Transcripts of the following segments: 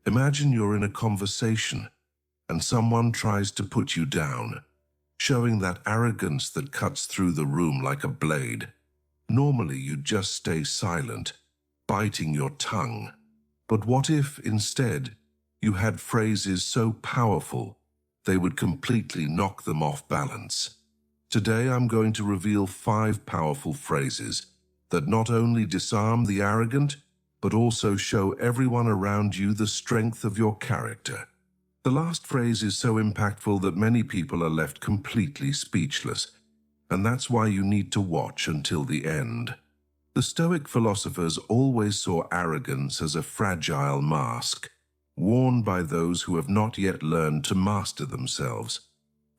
Imagine you're in a conversation and someone tries to put you down, showing that arrogance that cuts through the room like a blade. Normally, you'd just stay silent, biting your tongue. But what if, instead, you had phrases so powerful they would completely knock them off balance? Today, I'm going to reveal 5 powerful phrases that not only disarm the arrogant, but also show everyone around you the strength of your character. The last phrase is so impactful that many people are left completely speechless, and that's why you need to watch until the end. The Stoic philosophers always saw arrogance as a fragile mask, worn by those who have not yet learned to master themselves.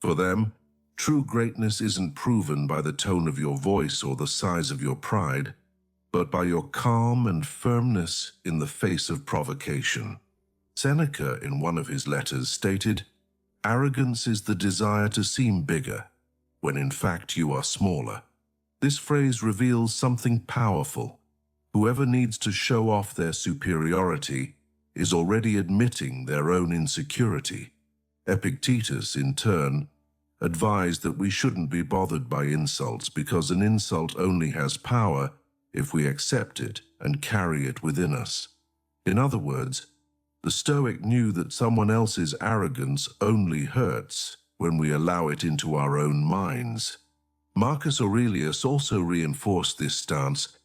For them, true greatness isn't proven by the tone of your voice or the size of your pride, but by your calm and firmness in the face of provocation. Seneca, in one of his letters, stated, "Arrogance is the desire to seem bigger, when in fact you are smaller." This phrase reveals something powerful. Whoever needs to show off their superiority is already admitting their own insecurity. Epictetus, in turn, advised that we shouldn't be bothered by insults because an insult only has power if we accept it and carry it within us. In other words, the Stoic knew that someone else's arrogance only hurts when we allow it into our own minds. Marcus Aurelius also reinforced this stance,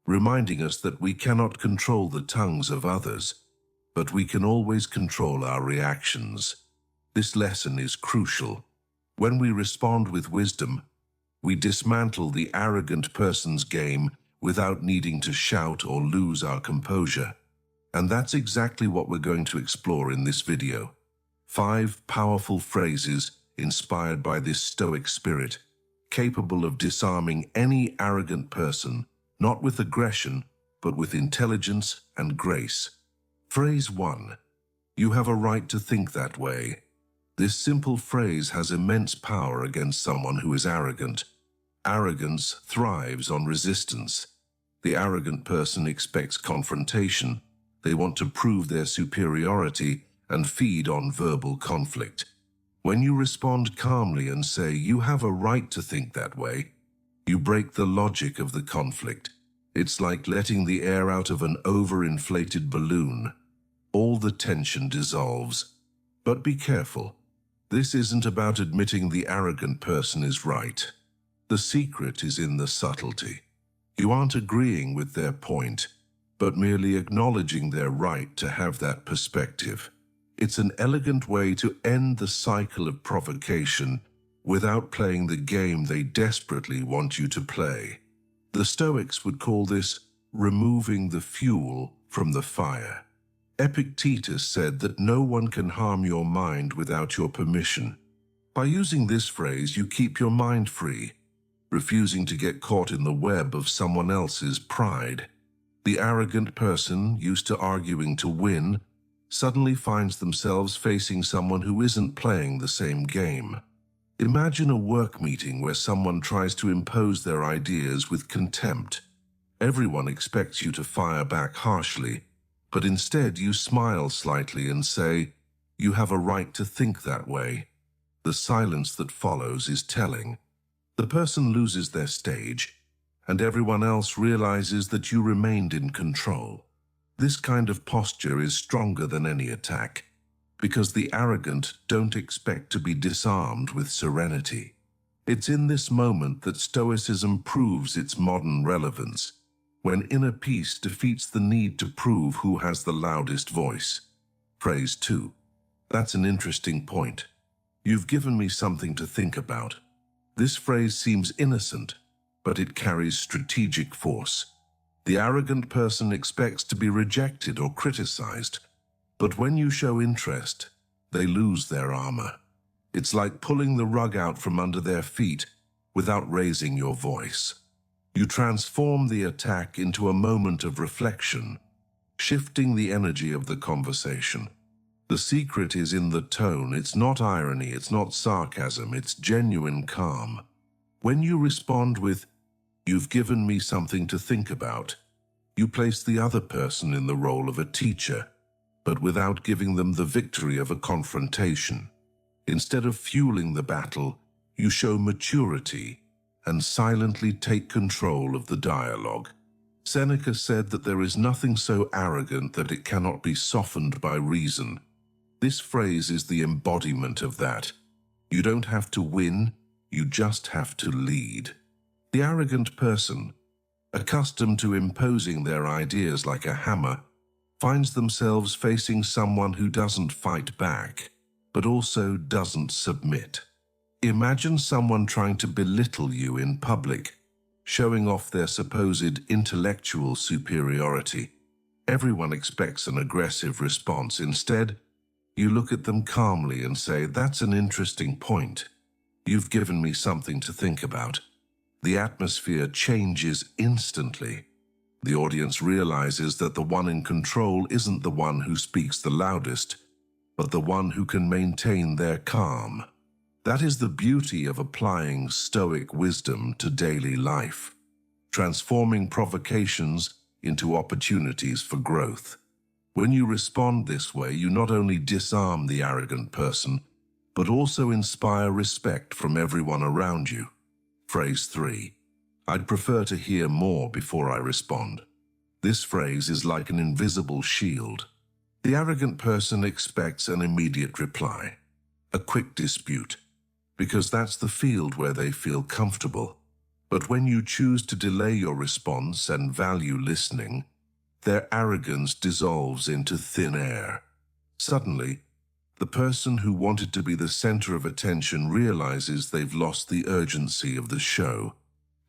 reminding us that we cannot control the tongues of others, but we can always control our reactions. This lesson is crucial. When we respond with wisdom, we dismantle the arrogant person's game without needing to shout or lose our composure. And that's exactly what we're going to explore in this video. 5 powerful phrases inspired by this Stoic spirit, capable of disarming any arrogant person, not with aggression, but with intelligence and grace. Phrase 1. You have a right to think that way. This simple phrase has immense power against someone who is arrogant. Arrogance thrives on resistance. The arrogant person expects confrontation. They want to prove their superiority and feed on verbal conflict. When you respond calmly and say, "You have a right to think that way," you break the logic of the conflict. It's like letting the air out of an overinflated balloon. All the tension dissolves. But be careful. This isn't about admitting the arrogant person is right. The secret is in the subtlety. You aren't agreeing with their point, but merely acknowledging their right to have that perspective. It's an elegant way to end the cycle of provocation without playing the game they desperately want you to play. The Stoics would call this removing the fuel from the fire. Epictetus said that no one can harm your mind without your permission. By using this phrase, you keep your mind free, refusing to get caught in the web of someone else's pride. The arrogant person, used to arguing to win, suddenly finds themselves facing someone who isn't playing the same game. Imagine a work meeting where someone tries to impose their ideas with contempt. Everyone expects you to fire back harshly, but instead you smile slightly and say, "You have a right to think that way." The silence that follows is telling. The person loses their stage, and everyone else realizes that you remained in control. This kind of posture is stronger than any attack, because the arrogant don't expect to be disarmed with serenity. It's in this moment that Stoicism proves its modern relevance, when inner peace defeats the need to prove who has the loudest voice. Phrase 2. That's an interesting point. You've given me something to think about. This phrase seems innocent, but it carries strategic force. The arrogant person expects to be rejected or criticized, but when you show interest, they lose their armor. It's like pulling the rug out from under their feet without raising your voice. You transform the attack into a moment of reflection, shifting the energy of the conversation. The secret is in the tone. It's not irony, it's not sarcasm, it's genuine calm. When you respond with, "You've given me something to think about," you place the other person in the role of a teacher. but without giving them the victory of a confrontation. Instead of fueling the battle, you show maturity and silently take control of the dialogue. Seneca said that there is nothing so arrogant that it cannot be softened by reason. This phrase is the embodiment of that. You don't have to win, you just have to lead. The arrogant person, accustomed to imposing their ideas like a hammer, finds themselves facing someone who doesn't fight back, but also doesn't submit. Imagine someone trying to belittle you in public, showing off their supposed intellectual superiority. Everyone expects an aggressive response. Instead, you look at them calmly and say, "That's an interesting point. You've given me something to think about." The atmosphere changes instantly. The audience realizes that the one in control isn't the one who speaks the loudest, but the one who can maintain their calm. That is the beauty of applying Stoic wisdom to daily life, transforming provocations into opportunities for growth. When you respond this way, you not only disarm the arrogant person, but also inspire respect from everyone around you. Phrase 3. I'd prefer to hear more before I respond. This phrase is like an invisible shield. The arrogant person expects an immediate reply, a quick dispute, because that's the field where they feel comfortable. But when you choose to delay your response and value listening, their arrogance dissolves into thin air. Suddenly, the person who wanted to be the center of attention realizes they've lost the urgency of the show.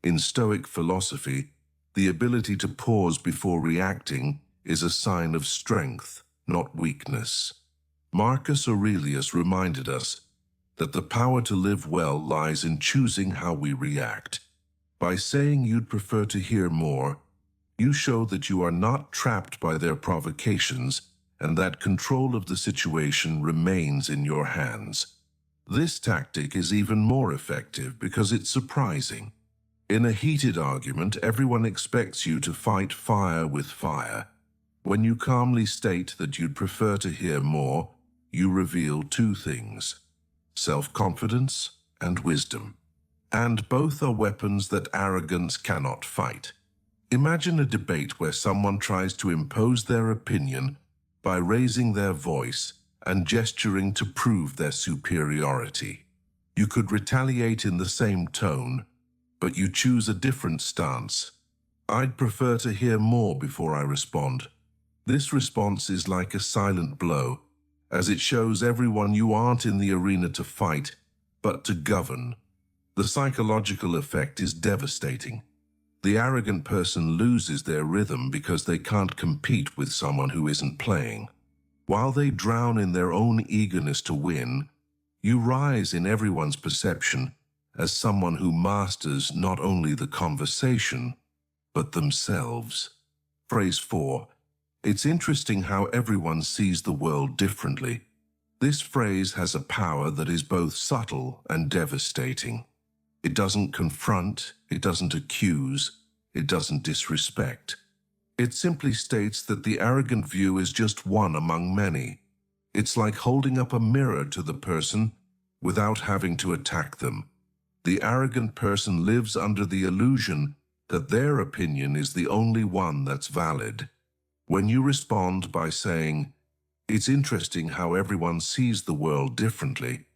In Stoic philosophy, the ability to pause before reacting is a sign of strength, not weakness. Marcus Aurelius reminded us that the power to live well lies in choosing how we react. By saying you'd prefer to hear more, you show that you are not trapped by their provocations and that control of the situation remains in your hands. This tactic is even more effective because it's surprising. In a heated argument, everyone expects you to fight fire with fire. When you calmly state that you'd prefer to hear more, you reveal two things: self-confidence and wisdom. And both are weapons that arrogance cannot fight. Imagine a debate where someone tries to impose their opinion by raising their voice and gesturing to prove their superiority. You could retaliate in the same tone, but you choose a different stance. I'd prefer to hear more before I respond. This response is like a silent blow, as it shows everyone you aren't in the arena to fight, but to govern. The psychological effect is devastating. The arrogant person loses their rhythm because they can't compete with someone who isn't playing. While they drown in their own eagerness to win, you rise in everyone's perception as someone who masters not only the conversation, but themselves. Phrase 4. It's interesting how everyone sees the world differently. This phrase has a power that is both subtle and devastating. It doesn't confront, it doesn't accuse, it doesn't disrespect. It simply states that the arrogant view is just one among many. It's like holding up a mirror to the person without having to attack them. The arrogant person lives under the illusion that their opinion is the only one that's valid. When you respond by saying, "It's interesting how everyone sees the world differently,"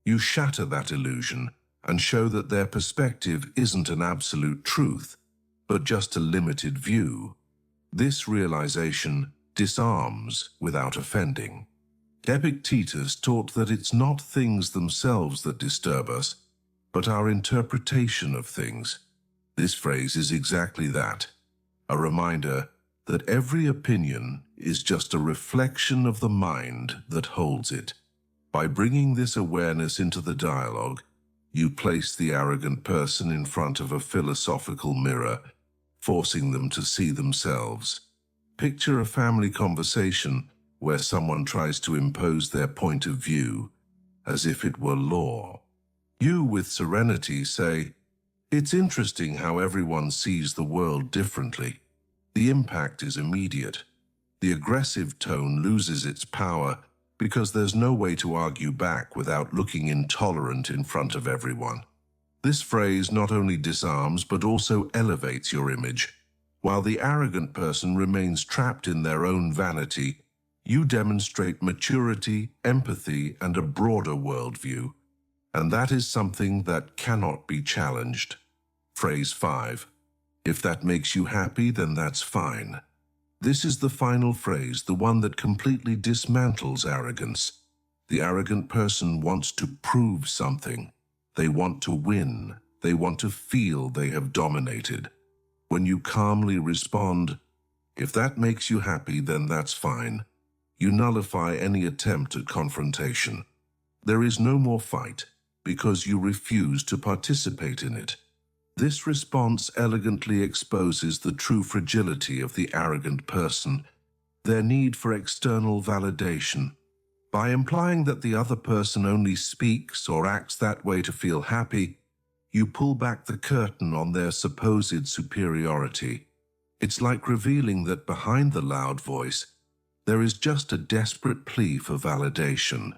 you shatter that illusion and show that their perspective isn't an absolute truth, but just a limited view. This realization disarms without offending. Epictetus taught that it's not things themselves that disturb us, but our interpretation of things. This phrase is exactly that, a reminder that every opinion is just a reflection of the mind that holds it. By bringing this awareness into the dialogue, you place the arrogant person in front of a philosophical mirror, forcing them to see themselves. Picture a family conversation where someone tries to impose their point of view as if it were law. You, with serenity, say, "It's interesting how everyone sees the world differently." The impact is immediate. The aggressive tone loses its power because there's no way to argue back without looking intolerant in front of everyone. This phrase not only disarms but also elevates your image. While the arrogant person remains trapped in their own vanity, you demonstrate maturity, empathy, and a broader worldview. And that is something that cannot be challenged. Phrase 5. If that makes you happy, then that's fine. This is the final phrase, the one that completely dismantles arrogance. The arrogant person wants to prove something. They want to win. They want to feel they have dominated. When you calmly respond, if that makes you happy, then that's fine, you nullify any attempt at confrontation. There is no more fight because you refuse to participate in it. This response elegantly exposes the true fragility of the arrogant person, their need for external validation. By implying that the other person only speaks or acts that way to feel happy, you pull back the curtain on their supposed superiority. It's like revealing that behind the loud voice, there is just a desperate plea for validation.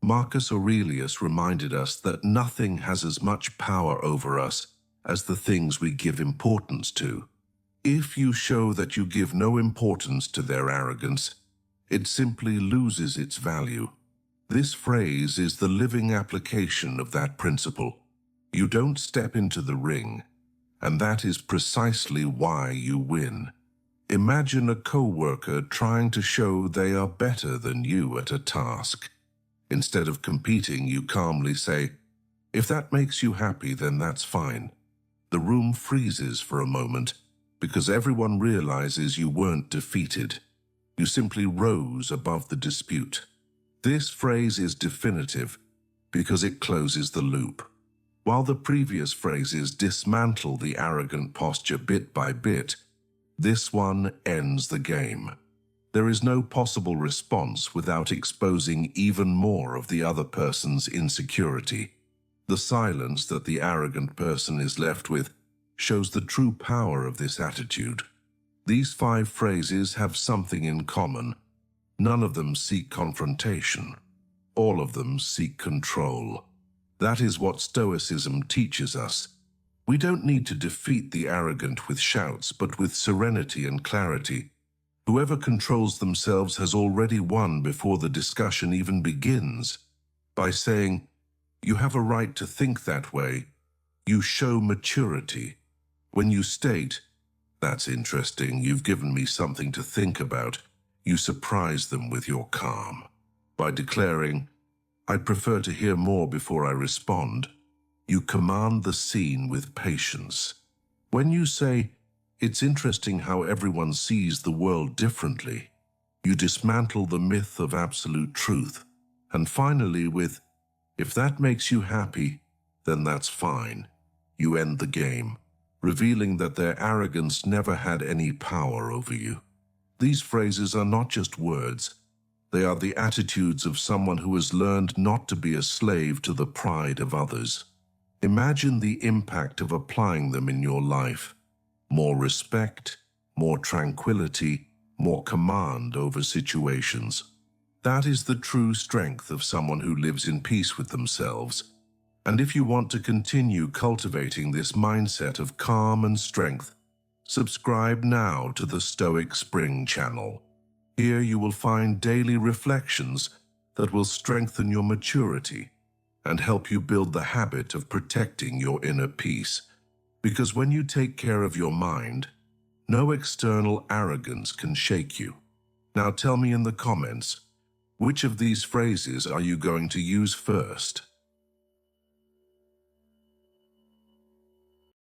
Marcus Aurelius reminded us that nothing has as much power over us as the things we give importance to. If you show that you give no importance to their arrogance, it simply loses its value. This phrase is the living application of that principle. You don't step into the ring, and that is precisely why you win. Imagine a co-worker trying to show they are better than you at a task. Instead of competing, you calmly say, if that makes you happy, then that's fine. The room freezes for a moment because everyone realizes you weren't defeated. You simply rose above the dispute. This phrase is definitive because it closes the loop. While the previous phrases dismantle the arrogant posture bit by bit, this one ends the game. There is no possible response without exposing even more of the other person's insecurity. The silence that the arrogant person is left with shows the true power of this attitude. These 5 phrases have something in common. None of them seek confrontation. All of them seek control. That is what Stoicism teaches us. We don't need to defeat the arrogant with shouts, but with serenity and clarity. Whoever controls themselves has already won before the discussion even begins. By saying, you have a right to think that way, you show maturity. When you state, that's interesting, you've given me something to think about, you surprise them with your calm. By declaring, I'd prefer to hear more before I respond, you command the scene with patience. When you say, it's interesting how everyone sees the world differently, you dismantle the myth of absolute truth. And finally with, if that makes you happy, then that's fine, you end the game, revealing that their arrogance never had any power over you. These phrases are not just words. They are the attitudes of someone who has learned not to be a slave to the pride of others. Imagine the impact of applying them in your life. More respect, more tranquility, more command over situations. That is the true strength of someone who lives in peace with themselves. And if you want to continue cultivating this mindset of calm and strength, subscribe now to the Stoic Spring channel. Here you will find daily reflections that will strengthen your maturity and help you build the habit of protecting your inner peace. Because when you take care of your mind, no external arrogance can shake you. Now tell me in the comments, which of these phrases are you going to use first?